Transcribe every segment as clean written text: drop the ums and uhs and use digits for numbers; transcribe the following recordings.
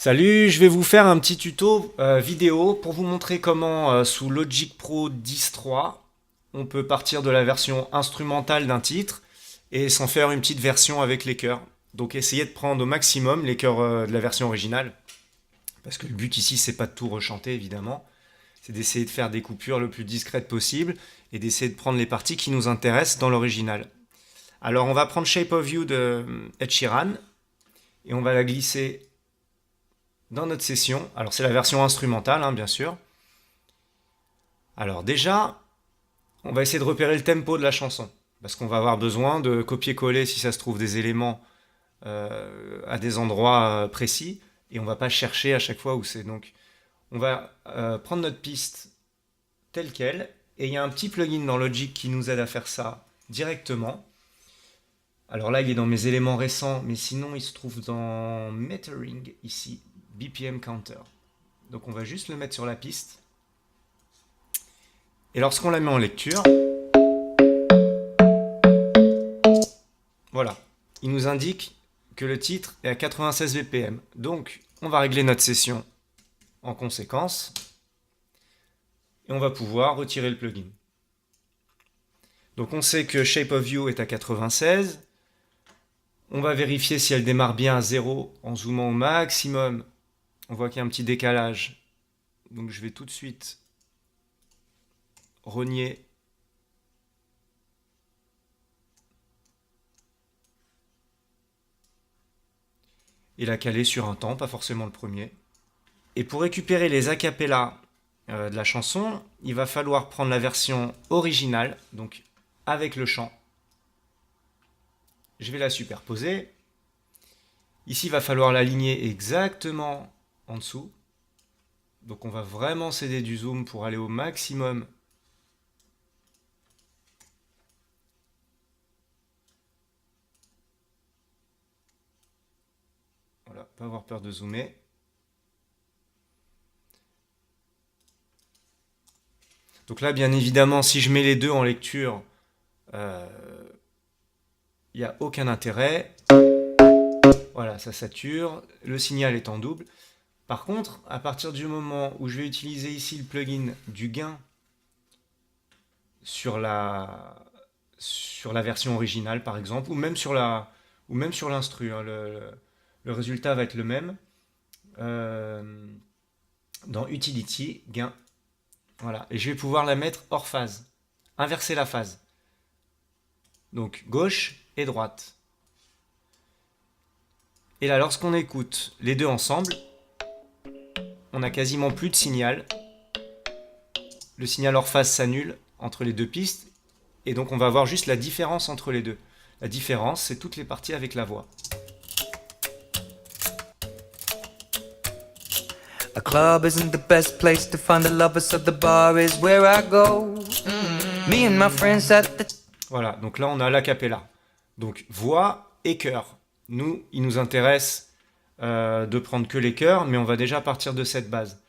Salut, je vais vous faire un petit tuto vidéo pour vous montrer comment sous Logic Pro 10.3 on peut partir de la version instrumentale d'un titre et s'en faire une petite version avec les chœurs. Donc essayez de prendre au maximum les chœurs de la version originale parce que le but ici c'est pas de tout rechanter évidemment, c'est d'essayer de faire des coupures le plus discrètes possible et d'essayer de prendre les parties qui nous intéressent dans l'original. Alors on va prendre Shape of You de Ed Sheeran et on va la glisser dans notre session. Alors c'est la version instrumentale, hein, bien sûr. Alors déjà, on va essayer de repérer le tempo de la chanson, parce qu'on va avoir besoin de copier-coller, si ça se trouve, des éléments à des endroits précis, et on va pas chercher à chaque fois où c'est. Donc on va prendre notre piste telle qu'elle, et il y a un petit plugin dans Logic qui nous aide à faire ça directement. Alors là, il est dans mes éléments récents, mais sinon, il se trouve dans Metering, ici, BPM Counter. Donc on va juste le mettre sur la piste. Et lorsqu'on la met en lecture, voilà, il nous indique que le titre est à 96 BPM. Donc on va régler notre session en conséquence. Et on va pouvoir retirer le plugin. Donc on sait que Shape of You est à 96. On va vérifier si elle démarre bien à 0 en zoomant au maximum. On voit qu'il y a un petit décalage. Donc je vais tout de suite rogner et la caler sur un temps, pas forcément le premier. Et pour récupérer les acapellas de la chanson, il va falloir prendre la version originale, donc avec le chant. Je vais la superposer. Ici, il va falloir l'aligner exactement en dessous. Donc on va vraiment céder du zoom pour aller au maximum. Voilà, pas avoir peur de zoomer. Donc là, bien évidemment, si je mets les deux en lecture, il n'y a aucun intérêt. Voilà, ça sature. Le signal est en double. Par contre, à partir du moment où je vais utiliser ici le plugin du gain sur la version originale, par exemple, ou même sur l'instru, hein, le résultat va être le même. Dans Utility, gain. Voilà. Et je vais pouvoir la mettre hors phase. Inverser la phase. Donc gauche et droite. Et là, lorsqu'on écoute les deux ensemble, on n'a quasiment plus de signal. Le signal hors phase s'annule entre les deux pistes. Et donc on va avoir juste la différence entre les deux. La différence, c'est toutes les parties avec la voix. A club isn't the best place to find the lovers, so the bar is where I go. Me and my friends at the... Voilà, donc là on a l'acapella. Donc voix et chœur. Nous, il nous intéresse de prendre que les chœurs, mais on va déjà partir de cette base.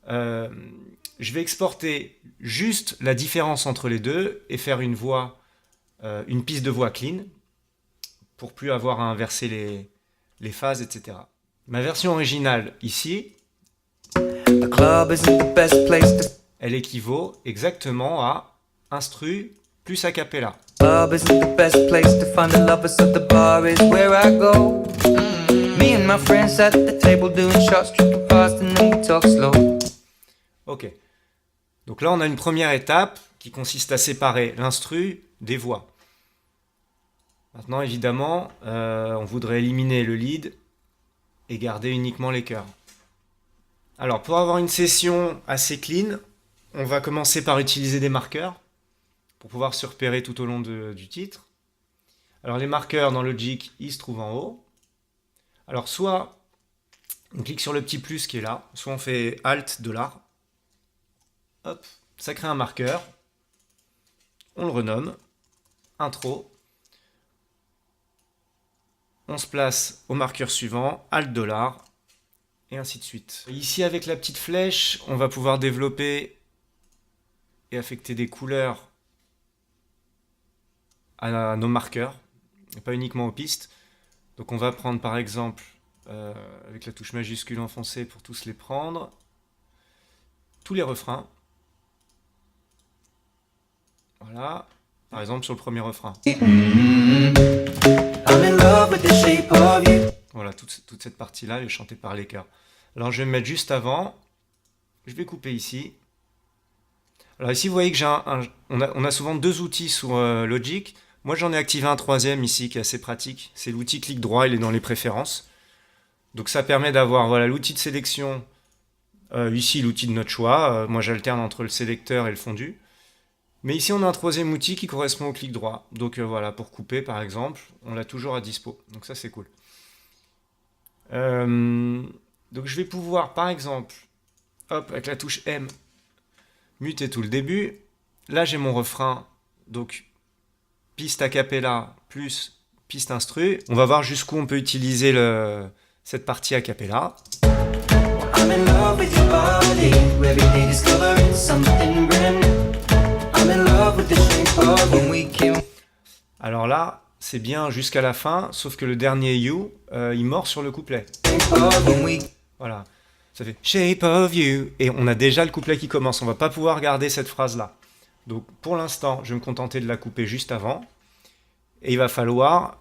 Je vais exporter juste la différence entre les deux et faire une voix, une piste de voix clean pour plus avoir à inverser les phases, etc. Ma version originale ici, A club isn't the best place to... elle équivaut exactement à instru plus acapella. Club isn't the best place to find the lovers, so the bar is where I go. Me and my friends at the table doing shots, drinking fast and then we talk slow. Ok. Donc là, on a une première étape qui consiste à séparer l'instru des voix. Maintenant, évidemment, on voudrait éliminer le lead et garder uniquement les chœurs. Alors, pour avoir une session assez clean, on va commencer par utiliser des marqueurs pour pouvoir se repérer tout au long du titre. Alors, les marqueurs dans Logic, ils se trouvent en haut. Alors, soit on clique sur le petit plus qui est là, soit on fait Alt $. Hop, ça crée un marqueur. On le renomme. Intro. On se place au marqueur suivant, Alt $, et ainsi de suite. Ici, avec la petite flèche, on va pouvoir développer et affecter des couleurs à nos marqueurs, et pas uniquement aux pistes. Donc on va prendre par exemple avec la touche majuscule enfoncée pour tous les prendre. Tous les refrains. Voilà. Par exemple sur le premier refrain. Voilà, toute cette partie-là, elle est chantée par les chœurs. Alors je vais me mettre juste avant. Je vais couper ici. Alors ici, vous voyez que on a souvent deux outils sur Logic. Moi, j'en ai activé un troisième ici qui est assez pratique. C'est l'outil clic droit, il est dans les préférences. Donc ça permet d'avoir voilà, l'outil de sélection. Ici, l'outil de notre choix. Moi, j'alterne entre le sélecteur et le fondu. Mais ici, on a un troisième outil qui correspond au clic droit. Donc voilà, pour couper, par exemple, on l'a toujours à dispo. Donc ça, c'est cool. Donc je vais pouvoir, par exemple, hop, avec la touche M, muter tout le début. Là, j'ai mon refrain. Donc, piste a cappella plus piste instru. On va voir jusqu'où on peut utiliser cette partie a cappella. I'm in love with your body. Every day discovering something brand new. I'm in love with the shape of when we came. Alors là, c'est bien jusqu'à la fin, sauf que le dernier you, il mord sur le couplet. Voilà, ça fait shape of you. Et on a déjà le couplet qui commence. On va pas pouvoir garder cette phrase-là. Donc pour l'instant, je vais me contenter de la couper juste avant. Et il va falloir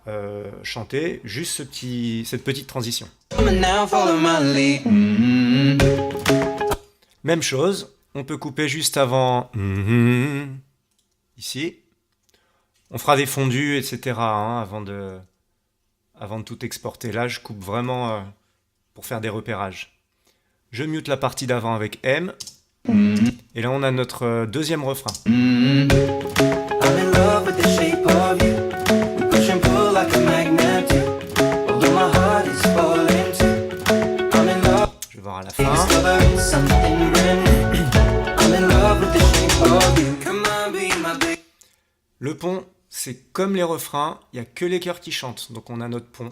chanter juste cette petite transition. Même chose, on peut couper juste avant ici. On fera des fondus, etc. Avant de tout exporter. Là, je coupe vraiment pour faire des repérages. Je mute la partie d'avant avec M. Et là, on a notre deuxième refrain. Je vais voir à la fin. Le pont, c'est comme les refrains, il n'y a que les chœurs qui chantent. Donc on a notre pont.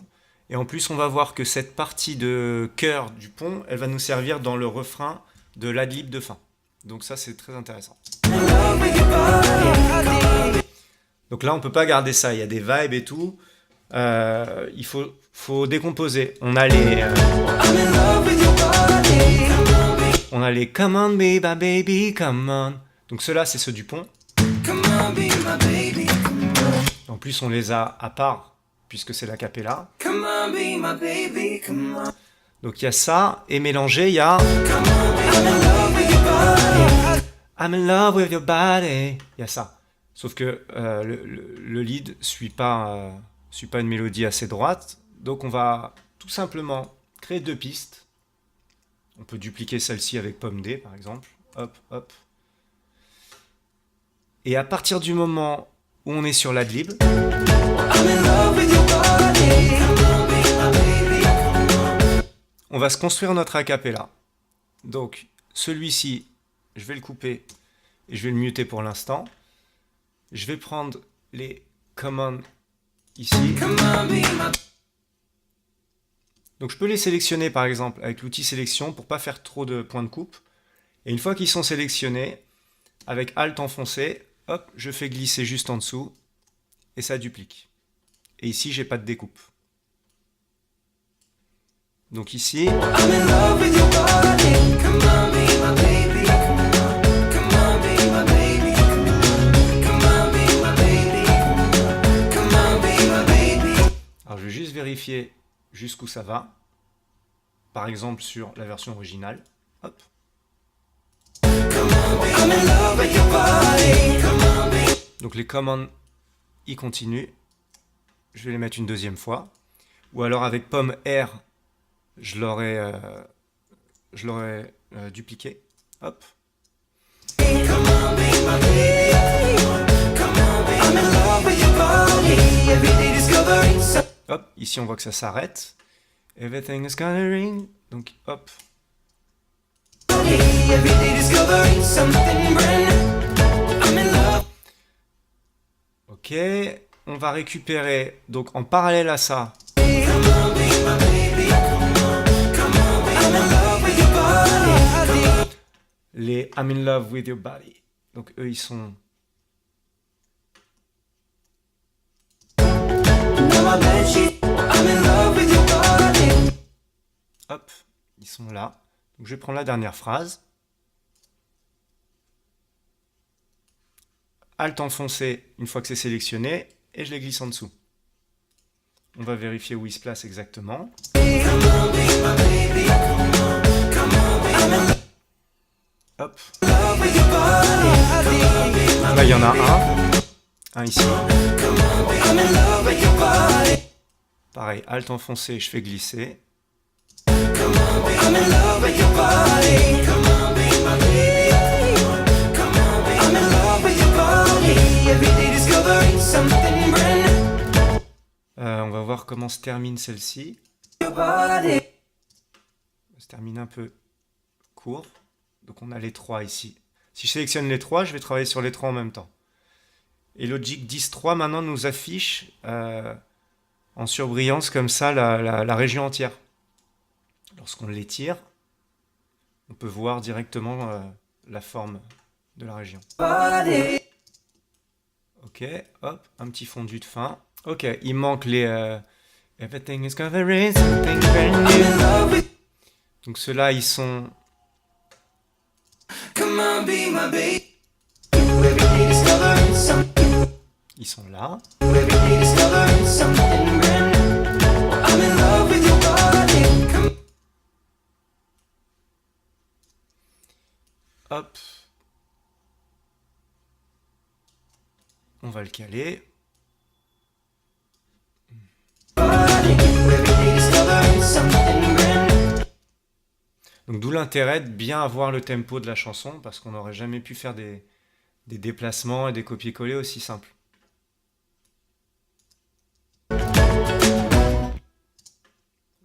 Et en plus, on va voir que cette partie de chœur du pont, elle va nous servir dans le refrain de l'adlib de fin. Donc ça, c'est très intéressant. Donc là, on ne peut pas garder ça. Il y a des vibes et tout. Il faut décomposer. On a les Come on, baby, baby, come on. Donc ceux-là, c'est ceux du pont. En plus, on les a à part, puisque c'est la cappella. Donc il y a ça, et mélangé, il y a I'm in love with your body. Il y a ça. Sauf que le lead suit pas une mélodie assez droite. Donc on va tout simplement créer deux pistes. On peut dupliquer celle-ci avec pomme D, par exemple. Hop, hop. Et à partir du moment où on est sur l'adlib, on va se construire notre a cappella. Donc celui-ci, je vais le couper et je vais le muter pour l'instant. Je vais prendre les commandes ici. Donc je peux les sélectionner par exemple avec l'outil sélection pour pas faire trop de points de coupe. Et une fois qu'ils sont sélectionnés, avec Alt enfoncé, hop, je fais glisser juste en dessous et ça duplique. Et ici, j'ai pas de découpe. Donc ici, alors je vais juste vérifier jusqu'où ça va. Par exemple sur la version originale. Hop. Donc les commandes, ils continuent. Je vais les mettre une deuxième fois. Ou alors avec pomme R, je l'aurais dupliqué. Hop. Hop, ici on voit que ça s'arrête. Everything is coloring. Donc hop. Ok, on va récupérer, donc en parallèle à ça, les I'm in love with your body. Donc eux ils sont... Hop, ils sont là. Donc je vais prendre la dernière phrase. Alt enfoncé une fois que c'est sélectionné et je les glisse en dessous. On va vérifier où ils se placent exactement. Hop. Là, il y en a un ici. Pareil, Alt enfoncé, je fais glisser. On va voir comment se termine celle-ci. Ça se termine un peu court. Donc on a les 3 ici. Si je sélectionne les 3, je vais travailler sur les 3 en même temps. Et Logic 10.3 maintenant nous affiche en surbrillance comme ça la région entière. Lorsqu'on l'étire, on peut voir directement la forme de la région. Ok, hop, un petit fondu de fin. Ok, il manque les... Everything is covering something brand new. Donc ceux-là, ils sont... Ils sont là. Hop. On va le caler. Donc d'où l'intérêt de bien avoir le tempo de la chanson, parce qu'on n'aurait jamais pu faire des déplacements et des copier-coller aussi simples.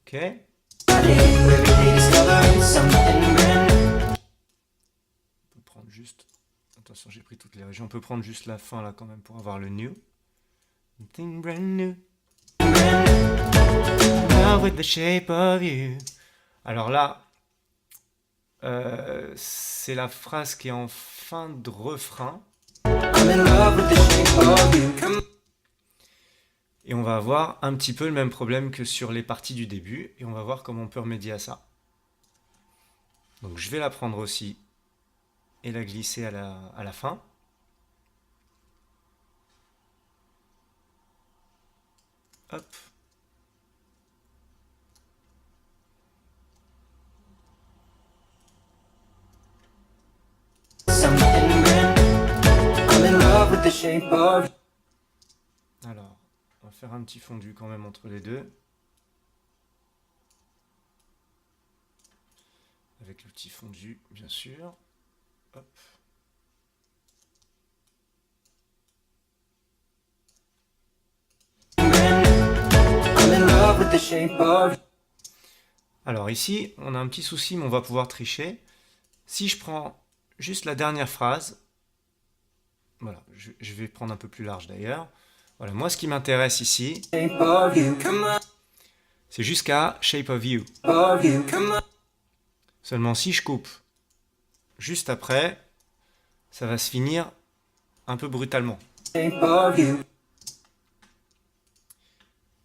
Ok. On peut prendre juste... Attention, j'ai pris toutes les régions. On peut prendre juste la fin là quand même pour avoir le new. Something brand new. Now with the shape of you. Alors là, c'est la phrase qui est en fin de refrain. Et on va avoir un petit peu le même problème que sur les parties du début. Et on va voir comment on peut remédier à ça. Donc je vais la prendre aussi et la glisser à la fin. Hop. Alors, on va faire un petit fondu quand même entre les deux. Avec le petit fondu, bien sûr. Hop. Alors ici, on a un petit souci, mais on va pouvoir tricher. Si je prends juste la dernière phrase, voilà, je vais prendre un peu plus large d'ailleurs. Voilà, moi ce qui m'intéresse ici, c'est jusqu'à Shape of You. Seulement si je coupe juste après, ça va se finir un peu brutalement.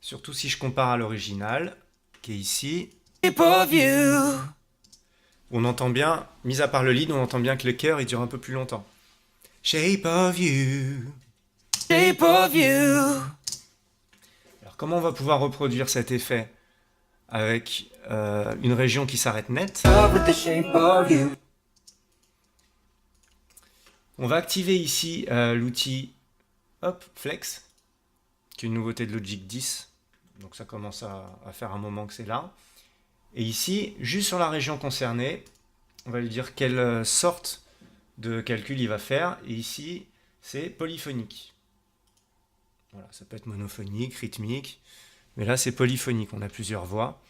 Surtout si je compare à l'original, qui est ici. On entend bien, mis à part le lead, on entend bien que le chœur il dure un peu plus longtemps. Shape of you. Shape of you. Alors comment on va pouvoir reproduire cet effet avec une région qui s'arrête net? On va activer ici l'outil Flex, qui est une nouveauté de Logic 10. Donc ça commence à faire un moment que c'est là. Et ici, juste sur la région concernée, on va lui dire quelle sorte de calcul il va faire. Et ici, c'est polyphonique. Voilà, ça peut être monophonique, rythmique. Mais là, c'est polyphonique. On a plusieurs voix.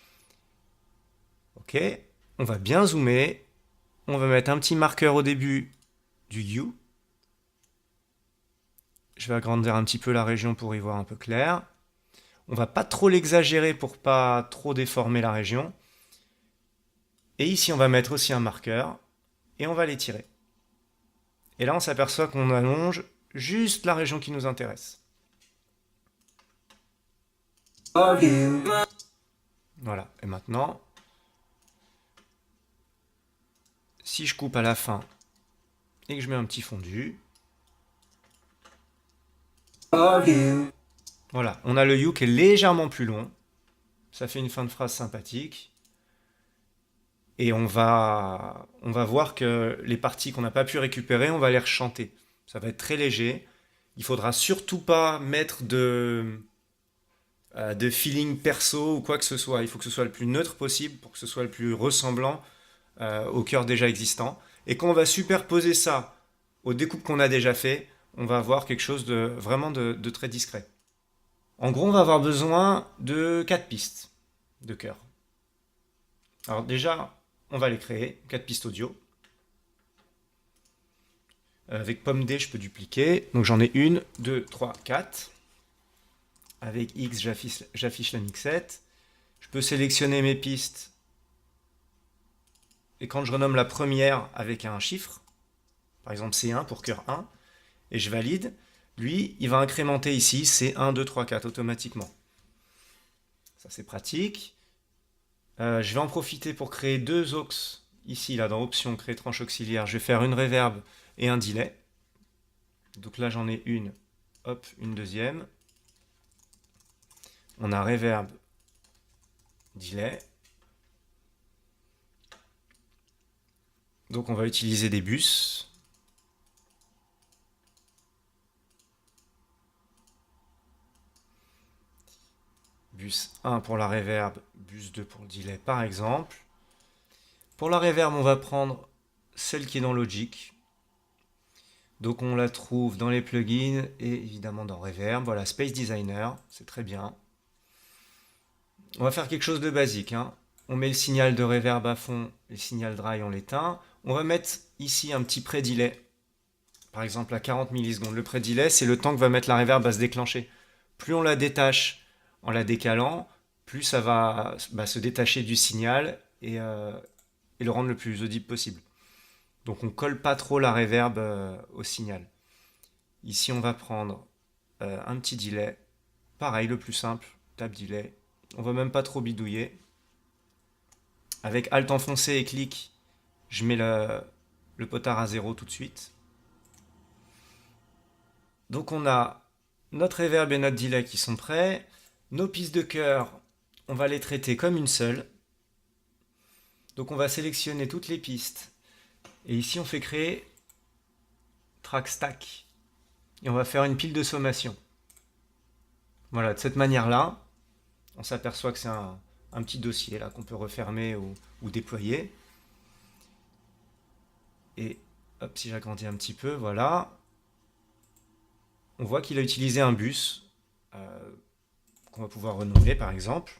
Ok, on va bien zoomer. On va mettre un petit marqueur au début du You. Je vais agrandir un petit peu la région pour y voir un peu clair. On va pas trop l'exagérer pour pas trop déformer la région. Et ici, on va mettre aussi un marqueur et on va l'étirer. Et là, on s'aperçoit qu'on allonge juste la région qui nous intéresse. Voilà. Et maintenant, Si je coupe à la fin et que je mets un petit fondu, voilà, on a le you qui est légèrement plus long. Ça fait une fin de phrase sympathique. Et on va voir que les parties qu'on n'a pas pu récupérer, on va les rechanter. Ça va être très léger. Il faudra surtout pas mettre de feeling perso ou quoi que ce soit. Il faut que ce soit le plus neutre possible pour que ce soit le plus ressemblant au chœur déjà existant. Et quand on va superposer ça aux découpes qu'on a déjà fait, on va avoir quelque chose de vraiment de très discret. En gros, on va avoir besoin de 4 pistes de chœur. Alors déjà, on va les créer, 4 pistes audio. Avec Pomme D, je peux dupliquer. Donc j'en ai 1, 2, 3, 4. Avec X, j'affiche la mixette. Je peux sélectionner mes pistes. Et quand je renomme la première avec un chiffre, par exemple C1 pour chœur 1, et je valide, lui, il va incrémenter ici C1, 2, 3, 4 automatiquement. Ça, c'est pratique. Je vais en profiter pour créer 2 aux. Ici, là, dans Options, créer tranche auxiliaire, je vais faire une reverb et un delay. Donc là, j'en ai une, hop, une deuxième. On a reverb, delay. Donc on va utiliser des bus. Bus 1 pour la reverb, bus 2 pour le delay par exemple. Pour la reverb, on va prendre celle qui est dans Logic. Donc on la trouve dans les plugins et évidemment dans Reverb. Voilà, Space Designer, c'est très bien. On va faire quelque chose de basique, hein. On met le signal de reverb à fond, le signal dry on l'éteint. On va mettre ici un petit pré-delay, par exemple à 40 millisecondes. Le pré-delay, c'est le temps que va mettre la reverb à se déclencher. Plus on la détache en la décalant, plus ça va se détacher du signal et le rendre le plus audible possible. Donc on colle pas trop la reverb au signal. Ici on va prendre un petit delay. Pareil, le plus simple, tab delay. On va même pas trop bidouiller. Avec Alt enfoncé et clic, je mets le potard à 0 tout de suite. Donc on a notre reverb et notre delay qui sont prêts. Nos pistes de chœur, on va les traiter comme une seule. Donc on va sélectionner toutes les pistes. Et ici on fait créer track stack. Et on va faire une pile de sommation. Voilà, de cette manière-là, on s'aperçoit que c'est un petit dossier là qu'on peut refermer ou déployer. Et hop, si j'agrandis un petit peu, voilà. On voit qu'il a utilisé un bus qu'on va pouvoir renommer par exemple.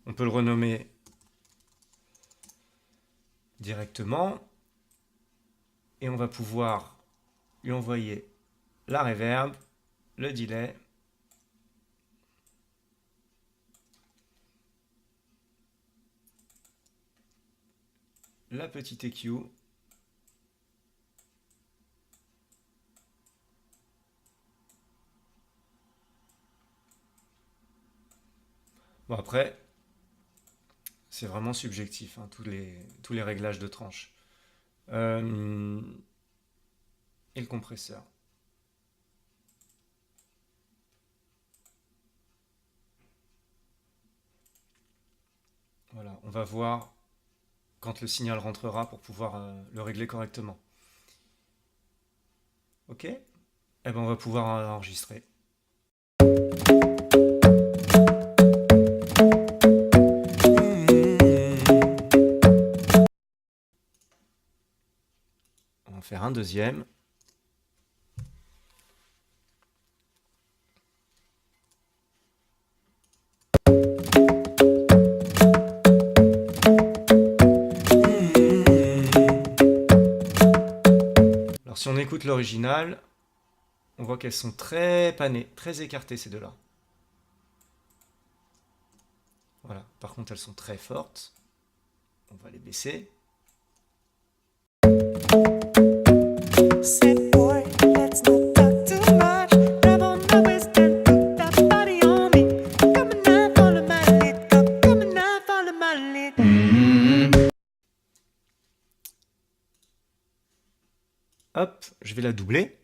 On peut le renommer directement. Et on va pouvoir lui envoyer la reverb, le delay. La petite EQ. Bon après, c'est vraiment subjectif, hein, tous les réglages de tranche. Et le compresseur. Voilà, on va voir quand le signal rentrera pour pouvoir le régler correctement. Ok? Eh ben on va pouvoir enregistrer. On va en faire un deuxième. Alors si on écoute l'original, on voit qu'elles sont très panées, très écartées ces deux-là. Voilà, par contre elles sont très fortes. On va les baisser. hop, je vais la doubler.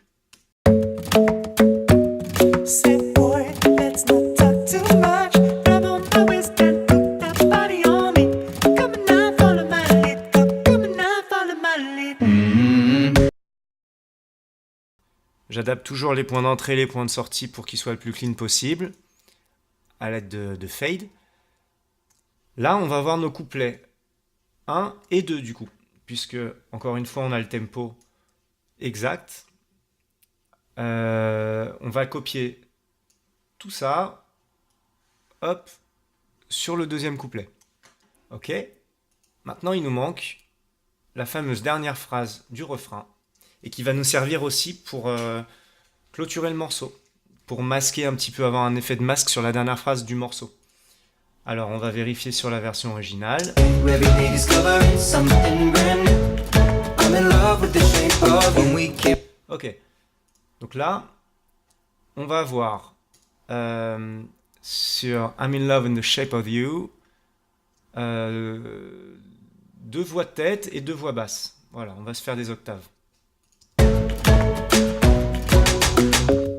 Say boy, let's not talk too much. Grab on my waist and put that body on me. Come and now, follow my lead. Come and now, follow my lead. J'adapte toujours les points d'entrée et les points de sortie pour qu'ils soient le plus clean possible, à l'aide de fade. Là, on va voir nos couplets 1 et 2 du coup, puisque, encore une fois, on a le tempo exact. On va copier tout ça, hop, sur le deuxième couplet. Ok. Maintenant, il nous manque la fameuse dernière phrase du refrain, et qui va nous servir aussi pour clôturer le morceau, pour masquer un petit peu, avoir un effet de masque sur la dernière phrase du morceau. Alors, on va vérifier sur la version originale. Every day discovering something brand new. I'm in love with the shape of when we keep. Ok. Donc là, on va avoir sur I'm in love in the shape of you 2 voix de tête et 2 voix basses. Voilà, on va se faire des octaves.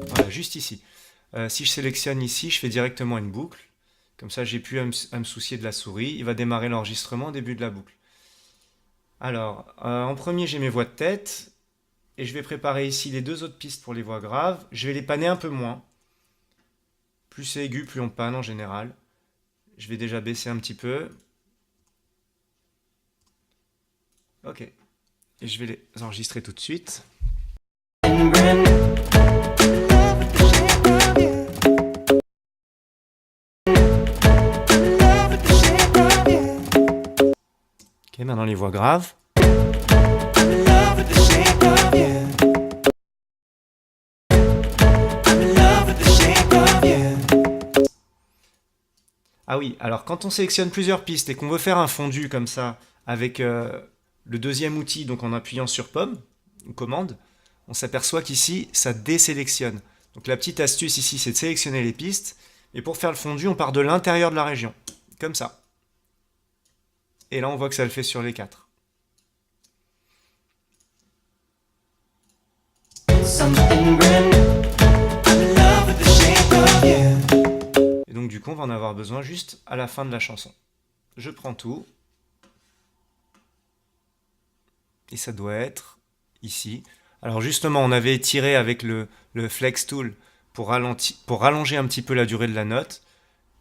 Voilà, juste ici. Si je sélectionne ici, je fais directement une boucle. Comme ça, j'ai plus à me soucier de la souris. Il va démarrer l'enregistrement au début de la boucle. Alors, en premier, j'ai mes voix de tête. Et je vais préparer ici les 2 autres pistes pour les voix graves. Je vais les panner un peu moins. Plus c'est aigu, plus on panne en général. Je vais déjà baisser un petit peu. Ok. Et je vais les enregistrer tout de suite. Ok, maintenant les voix graves. Ah oui, alors quand on sélectionne plusieurs pistes et qu'on veut faire un fondu comme ça, avec le deuxième outil, donc en appuyant sur pomme, ou commande, on s'aperçoit qu'ici, ça désélectionne. Donc la petite astuce ici, c'est de sélectionner les pistes, et pour faire le fondu, on part de l'intérieur de la région, comme ça. Et là, on voit que ça le fait sur les 4. Et donc du coup, on va en avoir besoin juste à la fin de la chanson. Je prends tout. Et ça doit être ici. Alors justement, on avait tiré avec le Flex Tool pour rallonger un petit peu la durée de la note.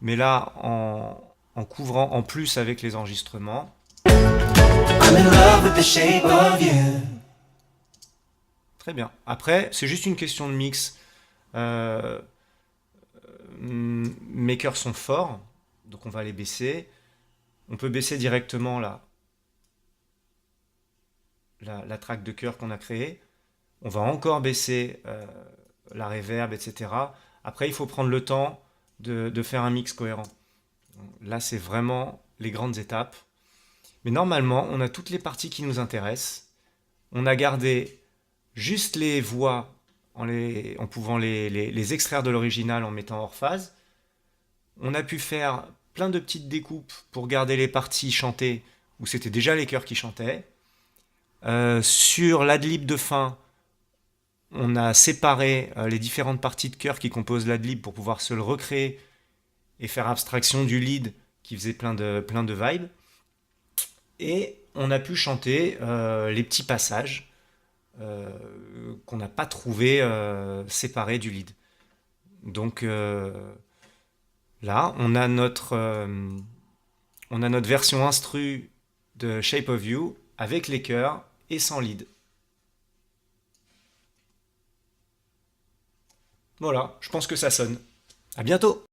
Mais là, en couvrant en plus avec les enregistrements. I'm in love with the shape of you. Très bien. Après, c'est juste une question de mix. Mes chœurs sont forts, donc on va les baisser. On peut baisser directement la track de chœur qu'on a créée. On va encore baisser la reverb, etc. Après, il faut prendre le temps de faire un mix cohérent. Là, c'est vraiment les grandes étapes. Mais normalement, on a toutes les parties qui nous intéressent. On a gardé juste les voix en pouvant les extraire de l'original en mettant hors phase. On a pu faire plein de petites découpes pour garder les parties chantées où c'était déjà les chœurs qui chantaient. Sur l'adlib de fin, on a séparé les différentes parties de chœur qui composent l'adlib pour pouvoir se le recréer et faire abstraction du lead qui faisait plein de vibes. Et on a pu chanter les petits passages qu'on n'a pas trouvé séparés du lead. Donc là, on a notre version instru de Shape of You avec les chœurs et sans lead. Voilà, je pense que ça sonne. À bientôt!